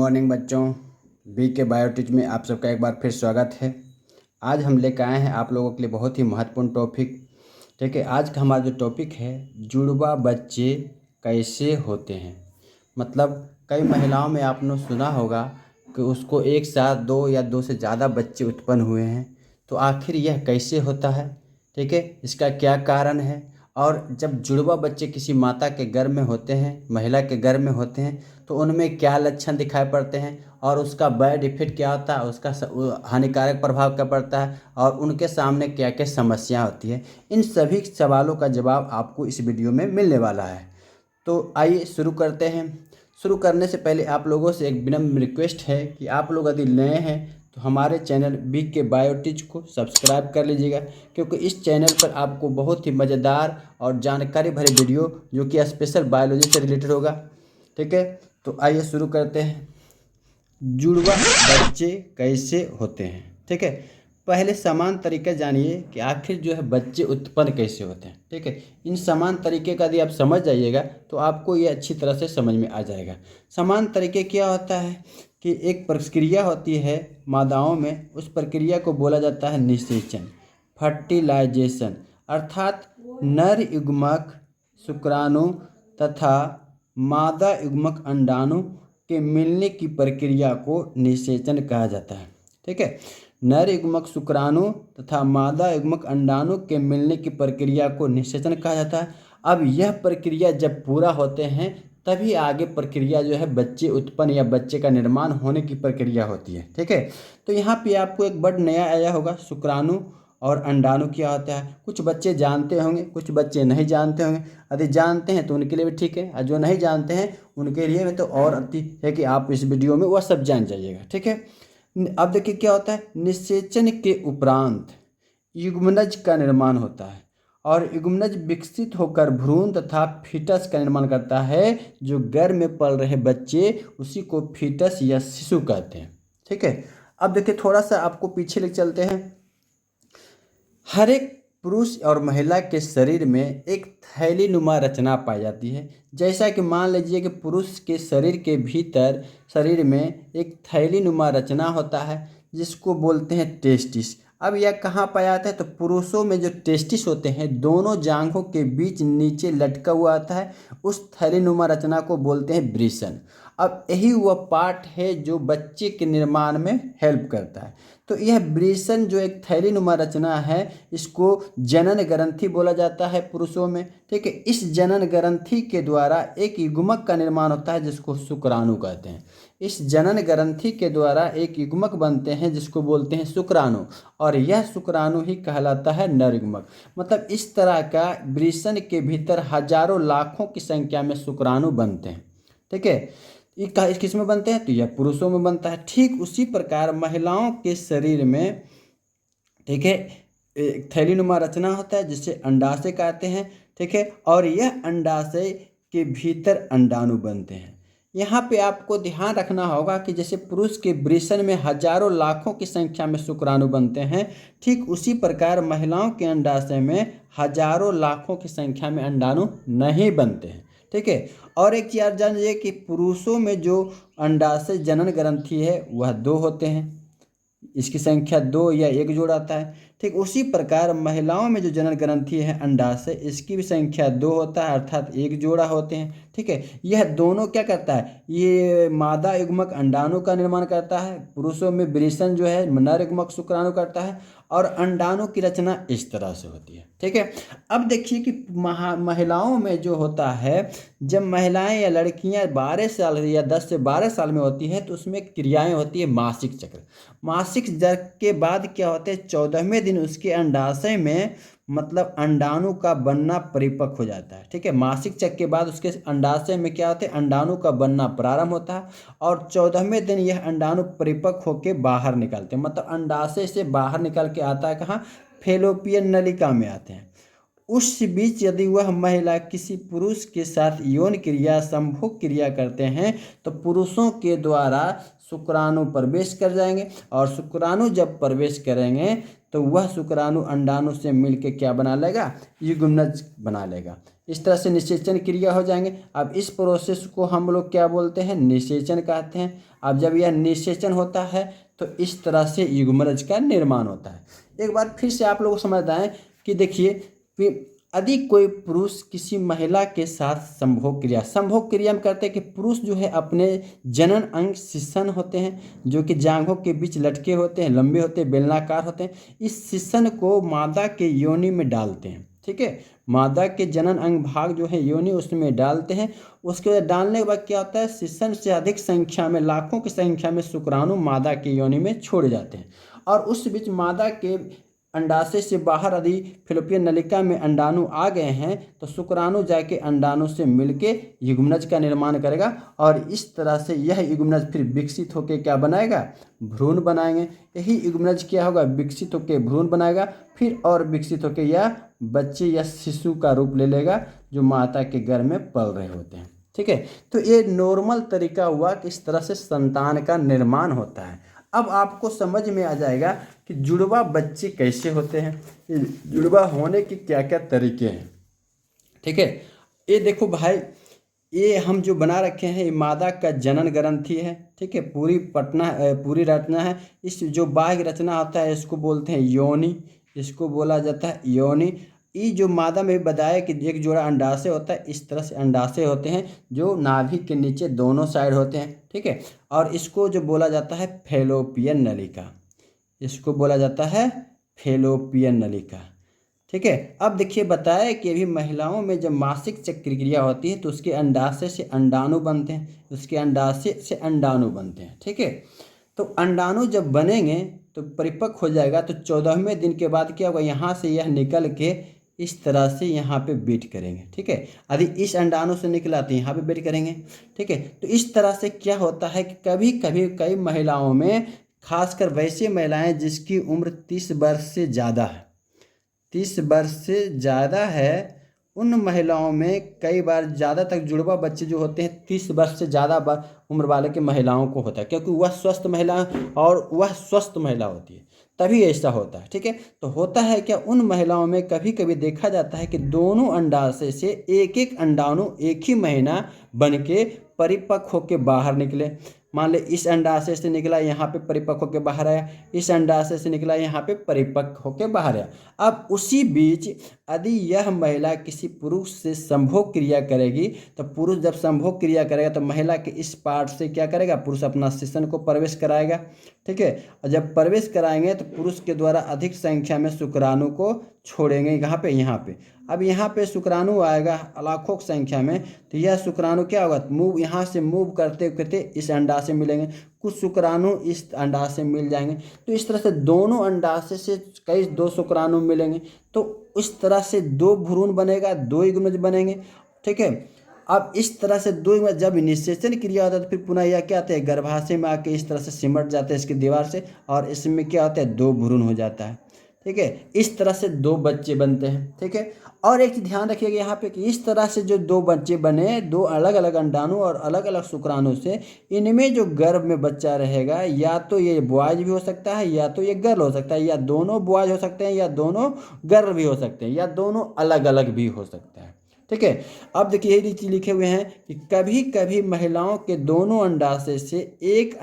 Morning बच्चों। B के बायोटिच में आप सबका एक बार फिर स्वागत है। आज हम लेकर आए हैं आप लोगों के लिए बहुत ही महत्वपूर्ण टॉपिक। ठीक है, आज का हमारा जो टॉपिक है, जुड़वा बच्चे कैसे होते हैं। मतलब कई महिलाओं में आपने सुना होगा कि उसको एक साथ दो या दो से ज़्यादा बच्चे उत्पन्न हुए हैं, तो आखिर यह कैसे होता है। ठीक है, इसका क्या कारण है। और जब जुड़वा बच्चे किसी माता के गर्भ में होते हैं, महिला के गर्भ में होते हैं, तो उनमें क्या लक्षण दिखाई पड़ते हैं और उसका बैड इफेक्ट क्या होता है, उसका हानिकारक प्रभाव क्या पड़ता है और उनके सामने क्या क्या समस्या होती है। इन सभी सवालों का जवाब आपको इस वीडियो में मिलने वाला है। तो आइए शुरू करते हैं। शुरू करने से पहले आप लोगों से एक विनम्र रिक्वेस्ट है कि आप लोग यदि नए हैं तो हमारे चैनल बी के बायोटिच को सब्सक्राइब कर लीजिएगा, क्योंकि इस चैनल पर आपको बहुत ही मज़ेदार और जानकारी भरे वीडियो जो कि स्पेशल बायोलॉजी से रिलेटेड होगा। ठीक है, तो आइए शुरू करते हैं। जुड़वा बच्चे कैसे होते हैं। ठीक है, पहले समान तरीका जानिए कि आखिर जो है बच्चे उत्पन्न कैसे होते हैं। ठीक है, इन समान तरीके का यदि आप समझ जाइएगा तो आपको ये अच्छी तरह से समझ में आ जाएगा। समान तरीके क्या होता है कि एक प्रक्रिया होती है मादाओं में, उस प्रक्रिया को बोला जाता है निषेचन, फर्टिलाइजेशन। अर्थात नर युग्मक शुक्राणु तथा मादा युग्मक अंडाणु के मिलने की प्रक्रिया को निषेचन कहा जाता है। ठीक है, नर युग्मक शुक्राणु तथा मादा युग्मक अंडाणु के मिलने की प्रक्रिया को निषेचन कहा जाता है। अब यह प्रक्रिया जब पूरा होते हैं तभी आगे प्रक्रिया जो है बच्चे उत्पन्न या बच्चे का निर्माण होने की प्रक्रिया होती है। ठीक है, तो यहाँ पे आपको एक वर्ड नया आया होगा, शुक्राणु और अंडाणु क्या होता है। कुछ बच्चे जानते होंगे, कुछ बच्चे नहीं जानते होंगे। यदि जानते हैं तो उनके लिए भी ठीक है, और जो नहीं जानते हैं उनके लिए तो और अति है कि आप इस वीडियो में वह सब जान जाइएगा। ठीक है, अब देखिए क्या होता है। निषेचन के उपरांत युग्मनज का निर्माण होता है और युग्मनज विकसित होकर भ्रूण तथा फीटस का निर्माण करता है। जो गर्भ में पल रहे बच्चे उसी को फीटस या शिशु कहते हैं। ठीक है, अब देखिए थोड़ा सा आपको पीछे ले चलते हैं। हर एक पुरुष और महिला के शरीर में एक थैलीनुमा रचना पाई जाती है। जैसा कि मान लीजिए कि पुरुष के शरीर के भीतर शरीर में एक थैलीनुमा रचना होता है जिसको बोलते हैं टेस्टिस। अब यह कहाँ पाया जाता है, तो पुरुषों में जो टेस्टिस होते हैं दोनों जांघों के बीच नीचे लटका हुआ आता है, उस थैलीनुमा रचना को बोलते हैं ब्रीसन। अब यही वह पार्ट है जो बच्चे के निर्माण में हेल्प करता है। तो यह ब्रीसन जो एक थैलीनुमा रचना है इसको जनन ग्रंथि बोला जाता है पुरुषों में। ठीक है, इस जनन ग्रंथि के द्वारा एक युग्मक का निर्माण होता है जिसको शुक्राणु कहते हैं। इस जनन ग्रंथि के द्वारा एक युग्मक बनते हैं जिसको बोलते हैं शुक्राणु, और यह शुक्राणु ही कहलाता है नर युग्मक। मतलब इस तरह का ब्रीसन के भीतर हजारों लाखों की संख्या में शुक्राणु बनते हैं। ठीक है, ये किस में बनते हैं, तो यह पुरुषों में बनता है। ठीक उसी प्रकार महिलाओं के शरीर में, ठीक है, एक थैलीनुमा रचना होता है जिसे अंडाशय कहते हैं। ठीक है, और यह अंडाशय के भीतर अंडाणु बनते हैं। यहाँ पे आपको ध्यान रखना होगा कि जैसे पुरुष के वृषण में हजारों लाखों की संख्या में शुक्राणु बनते हैं, ठीक उसी प्रकार महिलाओं के अंडाशय में हजारों लाखों की संख्या में अंडाणु नहीं बनते हैं। ठीक है, और एक चीज जान लीजिए कि पुरुषों में जो अंडाशय जनन ग्रंथि है वह दो होते हैं, इसकी संख्या दो या एक जोड़ आता है। ठीक उसी प्रकार महिलाओं में जो जनन ग्रंथि है अंडाशय, इसकी भी संख्या दो होता है अर्थात एक जोड़ा होते हैं। ठीक है, यह दोनों क्या करता है, ये मादा युग्मक अंडाणु का निर्माण करता है, पुरुषों में वृषण जो है नर युग्मक शुक्राणु करता है, और अंडाणु की रचना इस तरह से होती है। ठीक है, अब देखिए कि महिलाओं में जो होता है, जब महिलाएं या लड़कियां 12 साल या 10 से 12 साल में होती है तो उसमें क्रियाएं होती है मासिक चक्र। मासिक चक्र के बाद क्या होते हैं, 14वें दिन उसके अंडाशय में मतलब अंडाणु का बनना परिपक्व हो जाता है। ठीक है, मासिक चक्र के बाद उसके अंडाशय में क्या होता है, अंडाणु का बनना प्रारंभ होता है, और 14वें दिन यह अंडाणु परिपक्व होकर बाहर निकलते हैं। मतलब अंडाशय से बाहर निकल के आता है कहाँ, फेलोपियन नलिका में आते हैं। उस बीच यदि वह महिला किसी पुरुष के साथ यौन क्रिया संभोग क्रिया करते हैं तो पुरुषों के द्वारा शुक्राणु प्रवेश कर जाएंगे और शुक्राणु जब प्रवेश करेंगे तो वह शुक्राणु अंडाणु से मिलके क्या बना लेगा, युग्मनज बना लेगा। इस तरह से निषेचन क्रिया हो जाएंगे। अब इस प्रोसेस को हम लोग क्या बोलते हैं, निषेचन कहते हैं। अब जब यह निषेचन होता है तो इस तरह से युग्मनज का निर्माण होता है। एक बार फिर से आप लोग को समझ आए कि देखिए, यदि कोई पुरुष किसी महिला के साथ संभोग क्रिया में करते हैं कि पुरुष जो है अपने जनन अंग शिशन होते हैं जो कि जांघों के बीच लटके होते हैं, लंबे होते हैं, बेलनाकार होते हैं। इस शिशन को मादा के योनि में डालते हैं। ठीक है, मादा के जनन अंग भाग जो है योनि उसमें डालते हैं। उसके बाद डालने के बाद क्या होता है, शिशन से अधिक संख्या में, लाखों की संख्या में शुक्राणु मादा के योनि में छोड़े जाते हैं और उस बीच मादा के अंडाशय से बाहर यदि फैलोपियन नलिका में अंडाणु आ गए हैं तो शुक्राणु जाके अंडाणु से मिलके युग्मनज का निर्माण करेगा और इस तरह से यह युग्मनज फिर विकसित होकर क्या बनाएगा, भ्रूण बनाएंगे। यही युग्मनज क्या होगा, विकसित होकर भ्रूण बनाएगा, फिर और विकसित होकर यह बच्चे या शिशु का रूप ले लेगा जो माता के गर्भ में पल रहे होते हैं। ठीक है, तो ये नॉर्मल तरीका हुआ कि इस तरह से संतान का निर्माण होता है। अब आपको समझ में आ जाएगा कि जुड़वा बच्चे कैसे होते हैं, जुड़वा होने के क्या क्या तरीके हैं। ठीक है, ये देखो भाई, ये हम जो बना रखे हैं ये मादा का जनन ग्रंथि है। ठीक है, पूरी रचना है। इस जो बाह्य रचना होता है इसको बोलते हैं योनि, इसको बोला जाता है योनि। ये जो मादा में बताया कि एक जोड़ा अंडाशय होता है, इस तरह से अंडाशय होते हैं जो नाभि के नीचे दोनों साइड होते हैं। ठीक है, और इसको जो बोला जाता है फैलोपियन नलिका, इसको बोला जाता है फैलोपियन नलिका। ठीक है, अब देखिए बताया कि अभी महिलाओं में जब मासिक चक्र क्रिया होती है तो उसके अंडाशय से अंडाणु बनते हैं, उसके अंडाशय से अंडाणु बनते हैं। ठीक है, तो अंडाणु जब बनेंगे तो परिपक्व हो जाएगा तो 14वें दिन के बाद क्या होगा, यहाँ से यह निकल के इस तरह से यहाँ पे बीट करेंगे। ठीक है, यदि इस अंडाणु से निकला तो यहाँ पे बीट करेंगे। ठीक है, तो इस तरह से क्या होता है कि कभी कभी कई महिलाओं में, खासकर वैसी महिलाएं जिसकी उम्र 30 वर्ष से ज़्यादा है, 30 वर्ष से ज़्यादा है, उन महिलाओं में कई बार ज़्यादा तक जुड़वा बच्चे जो होते हैं 30 वर्ष से ज़्यादा उम्र वाले के महिलाओं को होता है, क्योंकि वह स्वस्थ महिला और वह स्वस्थ महिला होती है, तभी ऐसा होता है। ठीक है, तो होता है क्या, उन महिलाओं में कभी कभी देखा जाता है कि दोनों अंडाशय से एक एक अंडाणु एक ही महीना बन के परिपक्व होकर बाहर निकले। मान ले इस अंडाशय से निकला, यहाँ पे परिपक्व होकर बाहर आया, इस अंडाशय से निकला, यहाँ पे परिपक्व होकर बाहर आया। अब उसी बीच यदि यह महिला किसी पुरुष से संभोग क्रिया करेगी तो पुरुष जब संभोग क्रिया करेगा तो महिला के इस पार्ट से क्या करेगा, पुरुष अपना शिशन को प्रवेश कराएगा। ठीक है, और जब प्रवेश कराएंगे तो पुरुष के द्वारा अधिक संख्या में शुक्राणु को छोड़ेंगे कहाँ पे, यहाँ पे। अब यहाँ पे शुक्राणु आएगा लाखों की संख्या में, तो यह शुक्राणु क्या होगा, मूव यहाँ से मूव करते करते इस अंडा से मिलेंगे, कुछ शुक्राणु इस अंडा से मिल जाएंगे। तो इस तरह से दोनों अंडाशय से कई 2 शुक्राणु मिलेंगे, तो इस तरह से 2 भ्रूण बनेगा, 2 युग्मज बनेंगे। ठीक है, अब इस तरह से 2 युग्मज जब निषेचन क्रिया होता है तो फिर पुनः यह क्या होता है, गर्भाशय में आके इस तरह से सिमट जाते हैं इसकी दीवार से, और इसमें क्या होता है, 2 भ्रूण हो जाता है। ठीक है, इस तरह से 2 बच्चे बनते हैं। ठीक है, और एक चीज ध्यान रखिएगा यहाँ पे कि इस तरह से जो 2 बच्चे बने, 2 अलग अलग अंडाणु और अलग अलग शुक्राणु से, इनमें जो गर्भ में बच्चा रहेगा या तो ये बॉयज भी हो सकता है या तो ये गर्ल हो सकता है, या दोनों बॉयज हो सकते हैं या दोनों गर्ल भी हो सकते हैं, या दोनों अलग अलग भी हो सकता है। ठीक है, अब देखिए यही चीज लिखे हुए हैं कि कभी कभी महिलाओं के दोनों अंडाशय से एक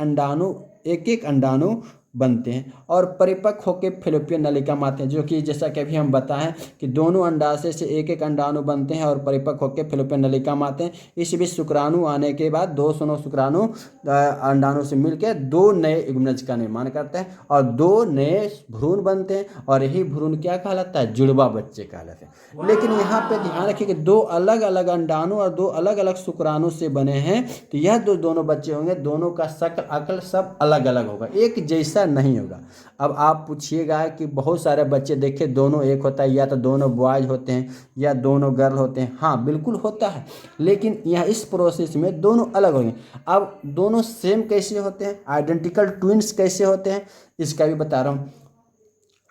एक अंडाणु बनते हैं और परिपक्व होकर फैलोपियन नलिका में आते हैं, जो कि जैसा कि अभी हम बताएं कि दोनों अंडाशय से एक एक अंडाणु बनते हैं और परिपक्व होकर फैलोपियन नलिका में आते हैं। इस बीच शुक्राणु आने के बाद 2 शुक्राणु अंडाणु से मिलकर 2 नए युग्मनज का निर्माण करते हैं और 2 नए भ्रूण बनते हैं, और यही भ्रूण क्या कहलाता है, जुड़वा बच्चे कहलाते हैं। लेकिन यहाँ पे ध्यान रखिए कि 2 अलग अलग अंडाणु और 2 अलग अलग शुक्राणु से बने हैं, तो यह दोनों बच्चे होंगे, दोनों का शक्ल अकल सब अलग अलग होगा, एक जैसा नहीं होगा। अब आप पूछिएगा कि बहुत सारे बच्चे देखे दोनों एक होता है, या तो दोनों बॉयज होते हैं या दोनों गर्ल होते हैं। हाँ बिल्कुल होता है, लेकिन यहाँ इस प्रोसेस में दोनों अलग होंगे। अब दोनों सेम कैसे होते हैं, आइडेंटिकल ट्विंस कैसे होते हैं, इसका भी बता रहा हूँ।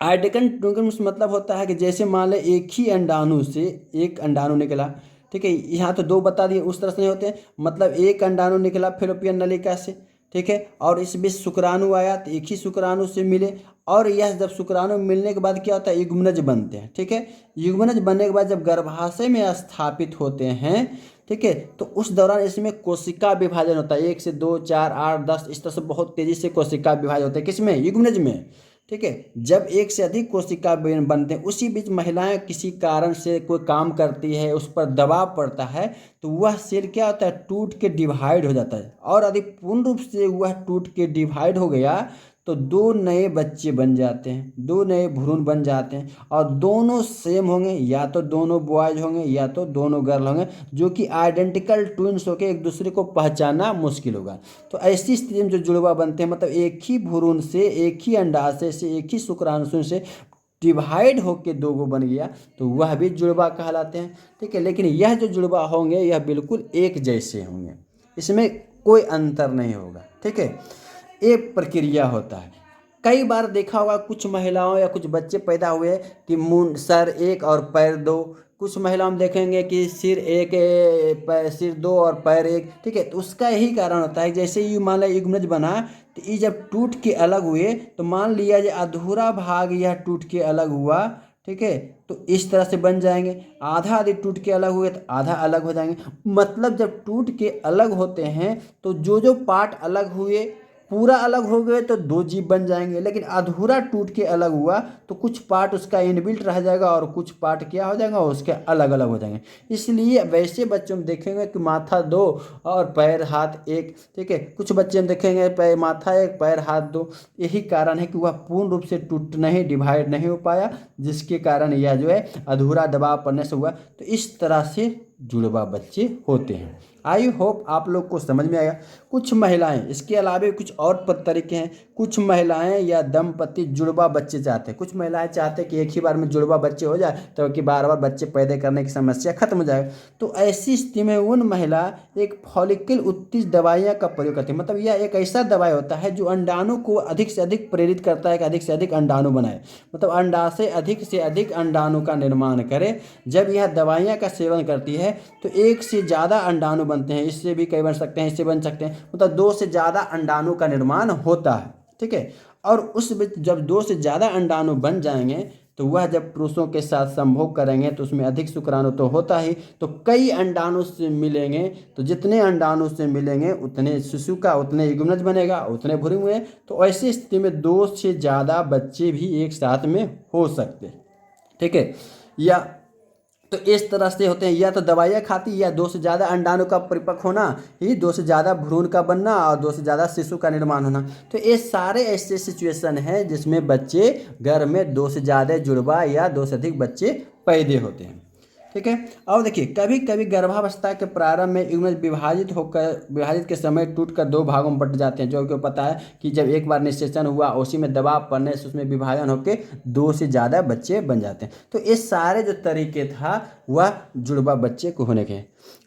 आइडेंटिकल ट्विंस मतलब होता है कि जैसे मान लें एक ही अंडाणु से एक अंडाणु निकला। ठीक है, यहाँ तो 2 बता दिए, उस तरह से नहीं होते हैं, मतलब एक अंडाणु निकला फैलोपियन नलिका से। ठीक है। और इस बीच शुक्राणु आया तो एक ही शुक्राणु से मिले, और यह जब शुक्राणु मिलने के बाद क्या होता है, युग्मनज बनते हैं। ठीक है, युग्मनज बनने के बाद जब गर्भाशय में स्थापित होते हैं, ठीक है, तो उस दौरान इसमें कोशिका विभाजन होता है। 1 से 2, 4, 8, 10 इस तरह से बहुत तेजी से कोशिका विभाजन होता है। किसमें? युग्मनज में। ठीक है, जब एक से अधिक कोशिका बनते हैं, उसी बीच महिलाएं किसी कारण से कोई काम करती है, उस पर दबाव पड़ता है, तो वह सेल क्या होता है, टूट के डिवाइड हो जाता है। और यदि पूर्ण रूप से वह टूट के डिवाइड हो गया तो 2 नए बच्चे बन जाते हैं, 2 नए भ्रूण बन जाते हैं, और दोनों सेम होंगे, या तो दोनों बॉयज होंगे या तो दोनों गर्ल होंगे, जो कि आइडेंटिकल ट्विंस होकर एक दूसरे को पहचानना मुश्किल होगा। तो ऐसी स्थिति में जो जुड़वा बनते हैं, मतलब एक ही भ्रूण से, एक ही अंडाशय से, एक ही शुक्राणु से डिवाइड होके 2 गो बन गया, तो वह भी जुड़वा कहलाते हैं। ठीक है, लेकिन यह जो जुड़वा होंगे यह बिल्कुल एक जैसे होंगे, इसमें कोई अंतर नहीं होगा। ठीक है, एक प्रक्रिया होता है। कई बार देखा होगा कुछ महिलाओं या कुछ बच्चे पैदा हुए कि मुंह, सर एक और पैर 2, कुछ महिलाओं में देखेंगे कि सिर एक, सिर 2 और पैर 1। ठीक है, तो उसका यही कारण होता है, जैसे ही मान लिया युग्मनज बना, तो ये जब टूट के अलग हुए, तो मान लिया जो अधूरा भाग यह टूट के अलग हुआ, ठीक है, तो इस तरह से बन जाएंगे। आधा आधे टूट के अलग हुए तो आधा अलग हो जाएंगे। मतलब जब टूट के अलग होते हैं तो जो जो पार्ट अलग हुए पूरा अलग हो गए तो 2 जीव बन जाएंगे, लेकिन अधूरा टूट के अलग हुआ तो कुछ पार्ट उसका इनबिल्ट रह जाएगा और कुछ पार्ट क्या हो जाएगा, उसके अलग अलग हो जाएंगे। इसलिए वैसे बच्चों में देखेंगे कि माथा 2 और पैर हाथ 1। ठीक है, कुछ बच्चे में देखेंगे पैर माथा 1 पैर हाथ 2। यही कारण है कि वह पूर्ण रूप से टूट नहीं, डिवाइड नहीं हो पाया, जिसके कारण यह जो है अधूरा दबाव पड़ने से हुआ। तो इस तरह से जुड़वा बच्चे होते हैं। आई होप आप लोग को समझ में आएगा। कुछ महिलाएं, इसके अलावा कुछ और तरीके हैं। कुछ महिलाएं या दंपति जुड़वा बच्चे चाहते हैं। कुछ महिलाएं चाहते हैं कि एक ही बार में जुड़वा बच्चे हो जाए, तो कि बार बार बच्चे पैदा करने की समस्या खत्म हो जाए। तो ऐसी स्थिति में उन महिला एक फॉलिकल उत्तेजक दवाइयाँ का प्रयोग करती है। मतलब यह एक ऐसा दवाई होता है जो अंडाणु को अधिक से अधिक प्रेरित करता है कि अधिक से अधिक अंडाणु बनाए, मतलब अंडाशय अधिक से अधिक अंडाणु का निर्माण करे। जब यह दवाइयाँ का सेवन करती है तो 1 से ज़्यादा अंडाणु बनते हैं। इससे भी कई बन सकते हैं, इससे बन सकते हैं, मतलब 2 से ज़्यादा अंडाणु का निर्माण होता है। ठीक है, और उस जब 2 से ज़्यादा अंडाणु बन जाएंगे तो वह जब पुरुषों के साथ संभोग करेंगे तो उसमें अधिक शुक्राणु तो होता ही, तो कई अंडाणु से मिलेंगे, तो जितने अंडाणु से मिलेंगे उतने शिशु का, उतने युग्मनज बनेगा, उतने भ्रूण हुए। तो ऐसी स्थिति में 2 से ज़्यादा बच्चे भी एक साथ में हो सकते हैं। ठीक है, या तो इस तरह से होते हैं, या तो दवाइयाँ खाती, या 2 से ज़्यादा अंडाणु का परिपक्व होना ही 2 से ज़्यादा भ्रूण का बनना और 2 से ज़्यादा शिशु का निर्माण होना। तो ये सारे ऐसे सिचुएशन हैं जिसमें बच्चे घर में 2 से ज़्यादा जुड़वा या 2 से अधिक बच्चे पैदा होते हैं। ठीक है, और देखिए कभी कभी गर्भावस्था के प्रारंभ में युग्मनज विभाजित के समय टूटकर 2 भागों में बट जाते हैं। जो कि पता है कि जब एक बार निषेचन हुआ, उसी में दबाव पड़ने से उसमें विभाजन होकर 2 से ज़्यादा बच्चे बन जाते हैं। तो ये सारे जो तरीके था वह जुड़वा बच्चे को होने के।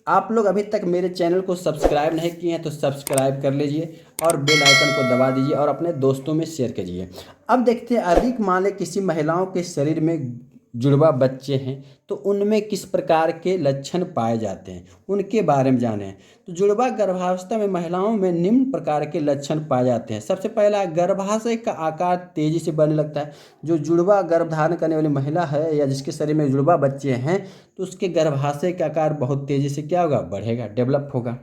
आप लोग अभी तक मेरे चैनल को सब्सक्राइब नहीं किए हैं तो सब्सक्राइब कर लीजिए और बेल आइकन को दबा दीजिए और अपने दोस्तों में शेयर कीजिए। अब देखते हैं, अधिक मान लें किसी महिलाओं के शरीर में जुड़वा बच्चे हैं तो उनमें किस प्रकार के लक्षण पाए जाते हैं, उनके बारे में जाने। तो जुड़वा गर्भावस्था में महिलाओं में निम्न प्रकार के लक्षण पाए जाते हैं। सबसे पहला, गर्भाशय का आकार तेजी से बढ़ने लगता है। जो जुड़वा गर्भ धारण करने वाली महिला है या जिसके शरीर में जुड़वा बच्चे हैं तो उसके गर्भाशय का आकार बहुत तेजी से क्या होगा, बढ़ेगा, डेवलप होगा।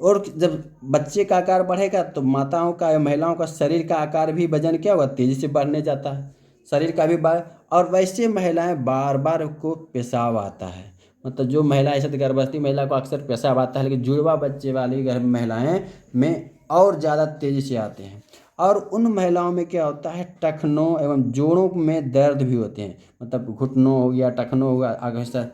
और जब बच्चे का आकार बढ़ेगा तो माताओं का या महिलाओं का शरीर का आकार भी, वजन क्या होगा, तेजी से बढ़ने जाता है, शरीर का भी बढ़। और वैसे महिलाएं बार बार को पेशाब आता है। मतलब जो महिला ऐसे तो गर्भवती महिला को अक्सर पेशाब आता है, लेकिन जुड़वा बच्चे वाली गर्भ महिलाएं में और ज़्यादा तेज़ी से आते हैं। और उन महिलाओं में क्या होता है, टखनों एवं जोड़ों में दर्द भी होते हैं। मतलब घुटनों हो गया, टखनों हो गया, आगे से।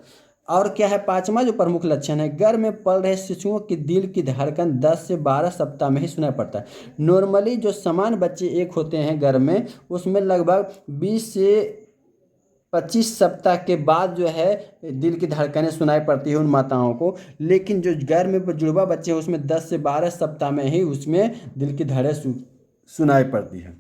और क्या है, 5वां जो प्रमुख लक्षण है, गर्भ में पल रहे शिशुओं की दिल की धड़कन 10 से 12 सप्ताह में ही सुनाई पड़ता है। नॉर्मली जो समान बच्चे एक होते हैं गर्भ में, उसमें लगभग 20 से 25 सप्ताह के बाद जो है दिल की धड़कनें सुनाई पड़ती है उन माताओं को। लेकिन जो गर्भ में जुड़वा बच्चे हैं उसमें 10 से 12 सप्ताह में ही उसमें दिल की धड़कन सुनाई पड़ती है।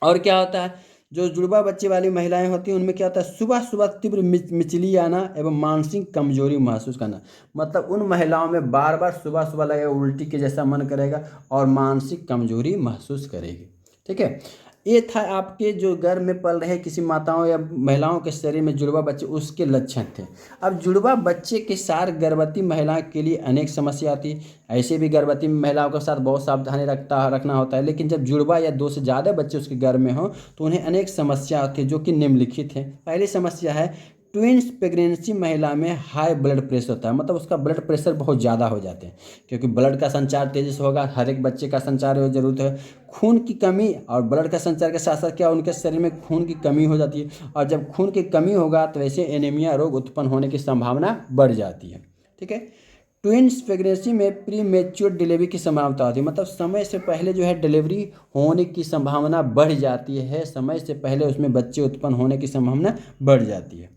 और क्या होता है, जो जुड़वा बच्चे वाली महिलाएं होती हैं उनमें क्या होता है, सुबह सुबह तीव्र मिचली आना एवं मानसिक कमजोरी महसूस करना। मतलब उन महिलाओं में बार बार सुबह सुबह लगेगा, उल्टी के जैसा मन करेगा और मानसिक कमजोरी महसूस करेगी। ठीक है, ये था आपके जो गर्भ में पल रहे किसी माताओं या महिलाओं के शरीर में जुड़वा बच्चे, उसके लक्षण थे। अब जुड़वा बच्चे के साथ गर्भवती महिला के लिए अनेक समस्या आती है। ऐसे भी गर्भवती महिलाओं के साथ बहुत सावधानी रखना होता है, लेकिन जब जुड़वा या 2 से ज़्यादा बच्चे उसके गर्भ में हों तो उन्हें अनेक समस्या आती है, जो कि निम्नलिखित हैं। पहली समस्या है ट्विंस प्रेगनेंसी महिला में हाई ब्लड प्रेशर होता है। मतलब उसका ब्लड प्रेशर बहुत ज़्यादा हो जाते हैं, क्योंकि ब्लड का संचार तेजी से होगा, हर एक बच्चे का संचार जरूरत है। खून की कमी और ब्लड का संचार के साथ साथ क्या उनके शरीर में खून की कमी हो जाती है, और जब खून की कमी होगा तो वैसे एनीमिया रोग उत्पन्न होने की संभावना बढ़ जाती है। ठीक है, ट्विंस प्रेगनेंसी में प्री मेच्योर डिलीवरी की संभावना होती है। मतलब समय से पहले जो है डिलीवरी होने की संभावना बढ़ जाती है, समय से पहले उसमें बच्चे उत्पन्न होने की संभावना बढ़ जाती है।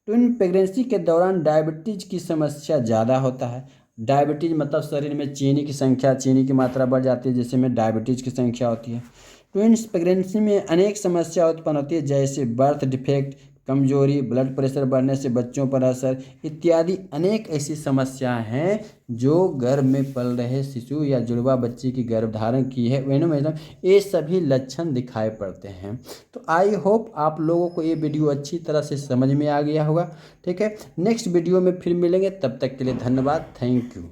ट्विन प्रेगनेंसी के दौरान डायबिटीज की समस्या ज़्यादा होता है। डायबिटीज मतलब शरीर में चीनी की मात्रा बढ़ जाती है, जिससे में डायबिटीज की संख्या होती है। ट्विन्स प्रेगनेंसी में अनेक समस्या उत्पन्न होती है, जैसे बर्थ डिफेक्ट, कमजोरी, ब्लड प्रेशर बढ़ने से बच्चों पर असर इत्यादि। अनेक ऐसी समस्याएं हैं जो गर्भ में पल रहे शिशु या जुड़वा बच्चे की गर्भधारण की है वेनोमेजम, ये सभी लक्षण दिखाई पड़ते हैं। तो आई होप आप लोगों को ये वीडियो अच्छी तरह से समझ में आ गया होगा। ठीक है, नेक्स्ट वीडियो में फिर मिलेंगे, तब तक के लिए धन्यवाद, थैंक यू।